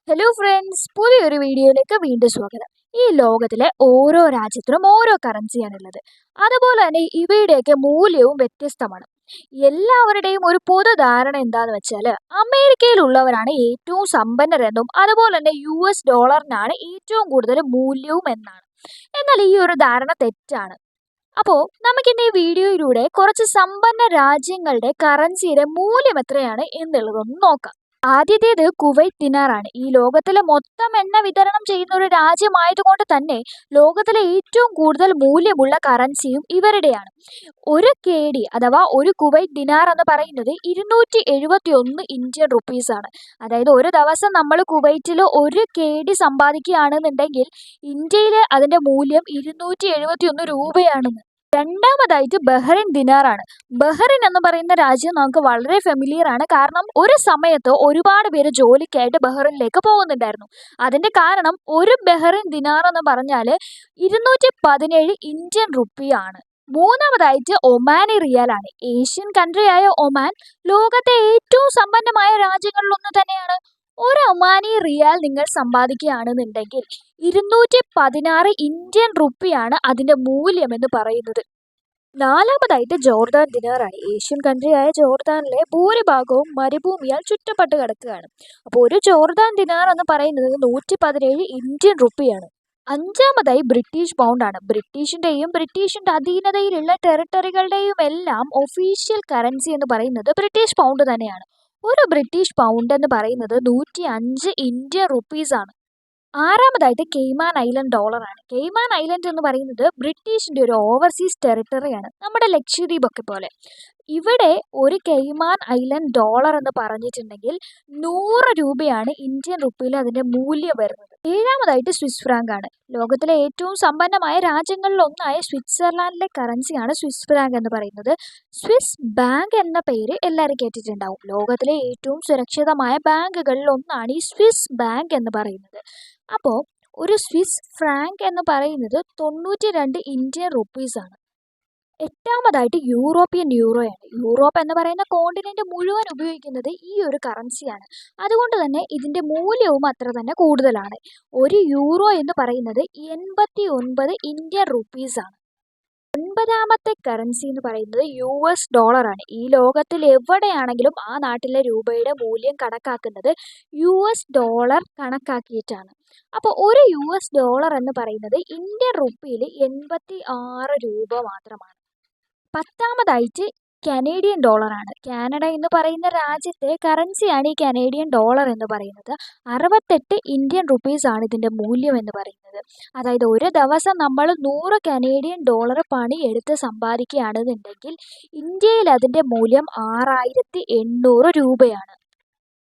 Hello friends, പുതിയൊരു വീഡിയോയിലേക്ക് വീണ്ടും സ്വാഗതം. ഈ ലോകത്തിലെ ഓരോ രാജ്യത്തിനും ഓരോ കറൻസിയാണുള്ളത്. അതുപോലെ തന്നെ ഇവയുടെയൊക്കെ മൂല്യവും വ്യത്യസ്തമാണ്. എല്ലാവരുടെയും ഒരു പൊതു ധാരണ എന്താന്ന് വെച്ചാൽ അമേരിക്കയിലുള്ളവരാണ് ഏറ്റവും സമ്പന്നരെന്നും അതുപോലെ തന്നെ US ഡോളറിനാണ് ഏറ്റവും കൂടുതൽ മൂല്യവും എന്നാണ്. എന്നാൽ ഈ ഒരു ധാരണ തെറ്റാണ്. അപ്പോൾ നമുക്കിന്ന് ഈ വീഡിയോയിലൂടെ കുറച്ച് സമ്പന്ന രാജ്യങ്ങളുടെ കറൻസിയുടെ മൂല്യം എത്രയാണ് എന്നുള്ളതൊന്ന് നോക്കാം. ആദ്യത്തേത് കുവൈറ്റ് ദിനാറാണ്. ഈ ലോകത്തിലെ മൊത്തം എണ്ണ വിതരണം ചെയ്യുന്ന ഒരു രാജ്യമായതുകൊണ്ട് തന്നെ ലോകത്തിലെ ഏറ്റവും കൂടുതൽ മൂല്യമുള്ള കറൻസിയും ഇവരുടെയാണ്. ഒരു KD അഥവാ ഒരു കുവൈറ്റ് ദിനാർ എന്ന് പറയുന്നത് 271 ഇന്ത്യൻ റുപ്പീസ് ആണ്. അതായത് ഒരു ദിവസം നമ്മൾ കുവൈറ്റിൽ ഒരു KD സമ്പാദിക്കുകയാണെന്നുണ്ടെങ്കിൽ ഇന്ത്യയിൽ അതിന്റെ മൂല്യം 271 രൂപയാണെന്ന്. രണ്ടാമതായിട്ട് ബഹ്റിൻ ദിനാറാണ്. ബഹ്റിൻ എന്ന് പറയുന്ന രാജ്യം നമുക്ക് വളരെ ഫെമിലിയർ ആണ്. കാരണം ഒരു സമയത്ത് ഒരുപാട് പേര് ജോലിക്കായിട്ട് ബഹ്റിനിലേക്ക് പോകുന്നുണ്ടായിരുന്നു. അതിന്റെ കാരണം ഒരു ബഹ്റിൻ ദിനാർ എന്ന് പറഞ്ഞാൽ 217 ഇന്ത്യൻ റുപ്പിയാണ്. മൂന്നാമതായിട്ട് ഒമാനി റിയാലാണ്. ഏഷ്യൻ കൺട്രിയായ ഒമാൻ ലോകത്തെ ഏറ്റവും സമ്പന്നമായ രാജ്യങ്ങളിലൊന്ന് തന്നെയാണ്. ഒരു ഒമാനി റിയാൽ നിങ്ങൾ സമ്പാദിക്കുകയാണെന്നുണ്ടെങ്കിൽ 216 ഇന്ത്യൻ റുപ്പിയാണ് അതിന്റെ മൂല്യം എന്ന് പറയുന്നത്. നാലാമതായിട്ട് ജോർദാൻ ദിനാറാണ്. ഏഷ്യൻ കൺട്രിയായ ജോർദാനിലെ ഭൂരിഭാഗവും മരുഭൂമിയാൽ ചുറ്റപ്പെട്ട് കിടക്കുകയാണ്. അപ്പോൾ ഒരു ജോർദാൻ ദിനാർ എന്ന് പറയുന്നത് 117 ഇന്ത്യൻ റുപ്പിയാണ്. അഞ്ചാമതായി ബ്രിട്ടീഷ് പൗണ്ടാണ്. ബ്രിട്ടീഷിന്റെയും ബ്രിട്ടീഷിന്റെ അധീനതയിലുള്ള ടെറിട്ടറികളുടെയും എല്ലാം ഒഫീഷ്യൽ കറൻസി എന്ന് പറയുന്നത് ബ്രിട്ടീഷ് പൗണ്ട് തന്നെയാണ്. ഒരു ബ്രിട്ടീഷ് പൗണ്ട് എന്ന് പറയുന്നത് 105 ഇന്ത്യൻ റുപ്പീസ് ആണ്. ആറാമതായിട്ട് കെയ്മാൻ ഐലൻഡ് ഡോളറാണ്. കെയ്മാൻ ഐലൻഡ് എന്ന് പറയുന്നത് ബ്രിട്ടീഷിന്റെ ഒരു ഓവർസീസ് ടെറിട്ടറിയാണ്, നമ്മുടെ ലക്ഷദ്വീപ് ഒക്കെ പോലെ. ഇവിടെ ഒരു കെയ്മാൻ ഐലൻഡ് ഡോളർ എന്ന് പറഞ്ഞിട്ടുണ്ടെങ്കിൽ 100 രൂപയാണ് ഇന്ത്യൻ റുപ്പിയിൽ അതിന്റെ മൂല്യം വരുന്നത്. ഏഴാമതായിട്ട് സ്വിസ് ഫ്രാങ്ക് ആണ്. ലോകത്തിലെ ഏറ്റവും സമ്പന്നമായ രാജ്യങ്ങളിൽ ഒന്നായ സ്വിറ്റ്സർലാൻഡിലെ കറൻസിയാണ് സ്വിസ് ഫ്രാങ്ക് എന്ന് പറയുന്നത്. സ്വിസ് ബാങ്ക് എന്ന പേര് എല്ലാവരും കേട്ടിട്ടുണ്ടാവും. ലോകത്തിലെ ഏറ്റവും സുരക്ഷിതമായ ബാങ്കുകളിൽ ഒന്നാണ് ഈ സ്വിസ് ബാങ്ക് എന്ന് പറയുന്നത്. അപ്പോൾ ഒരു സ്വിസ് ഫ്രാങ്ക് എന്ന് പറയുന്നത് 92 ഇന്ത്യൻ റുപ്പീസ് ആണ്. എട്ടാമതായിട്ട് യൂറോപ്യൻ യൂറോയാണ്. യൂറോപ്പ് എന്ന് പറയുന്ന കോണ്ടിനെന്റ് മുഴുവൻ ഉപയോഗിക്കുന്നത് ഈ ഒരു കറൻസിയാണ്. അതുകൊണ്ട് തന്നെ ഇതിന്റെ മൂല്യവും അത്ര തന്നെ കൂടുതലാണ്. ഒരു യൂറോ എന്ന് പറയുന്നത് 89 ഇന്ത്യൻ റുപ്പീസ് ആണ്. ഒൻപതാമത്തെ കറൻസി എന്ന് പറയുന്നത് US ഡോളറാണ്. ഈ ലോകത്തിൽ എവിടെയാണെങ്കിലും ആ നാട്ടിലെ രൂപയുടെ മൂല്യം കണക്കാക്കുന്നത് US ഡോളർ കണക്കാക്കിയിട്ടാണ്. അപ്പോൾ ഒരു US ഡോളർ എന്ന് പറയുന്നത് ഇന്ത്യൻ റുപ്പിയിൽ 86 രൂപ മാത്രമാണ്. പത്താമതായിട്ട് കനേഡിയൻ ഡോളറാണ്. കാനഡ എന്ന് പറയുന്ന രാജ്യത്തെ കറൻസിയാണ് ഈ കനേഡിയൻ ഡോളർ എന്ന് പറയുന്നത്. 68 ഇന്ത്യൻ റുപ്പീസ് ആണ് ഇതിൻ്റെ മൂല്യം എന്ന് പറയുന്നത്. അതായത് ഒരു ദിവസം നമ്മൾ 100 കനേഡിയൻ ഡോളർ പണിയെടുത്ത് സമ്പാദിക്കുകയാണെന്നുണ്ടെങ്കിൽ ഇന്ത്യയിൽ അതിൻ്റെ മൂല്യം 6800 രൂപയാണ്.